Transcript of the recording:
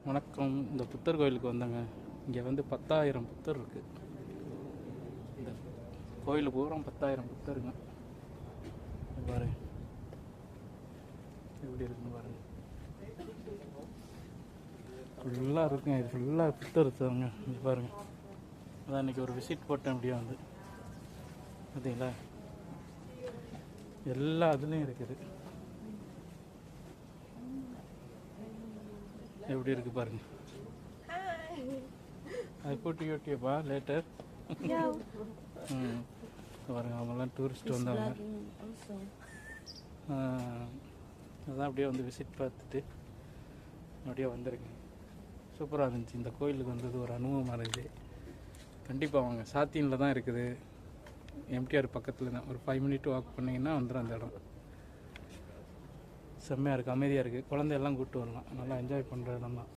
வணக்கம். இந்த புத்தர் கோயிலுக்கு வந்தேங்க. இங்கே வந்து 10,000 புத்தர் இருக்குது. இந்த கோயில் பூரா 10,000 புத்தருங்க. பாருங்க எப்படி இருக்குன்னு பாருங்க. ஃபுல்லாக இருக்குங்க. இது ஃபுல்லாக புத்தர் தாங்க. இங்கே பாருங்க. அதான் இன்றைக்கி ஒரு விசிட் போட்டேன். அப்படியே வந்து பார்த்தீங்களா, எல்லா இதுலேயும் இருக்குது. எப்படி இருக்கு பாருங்க. அது போட்டு யூடியூப்பா லேட்டர் பாருங்க. அவங்கெல்லாம் டூரிஸ்ட் வந்தாங்க. அதான் அப்படியே வந்து விசிட் பார்த்துட்டு அப்படியே வந்திருக்கேன். சூப்பராக இருந்துச்சு. இந்த கோயிலுக்கு வந்தது ஒரு அனுபவமாக இருக்குது. கண்டிப்பாக வாங்க. சாத்தியனில் தான் இருக்குது. எம்டிஆர் பக்கத்தில் தான். ஒரு 5 மினிட் வாக் பண்ணிங்கன்னா வந்துடும் அந்த இடம். செம்மையாக இருக்குது, அமைதியாக இருக்குது. குழந்தையெல்லாம் கூப்பிட்டு வரலாம். நல்லா என்ஜாய் பண்ணுற இடம் தான்.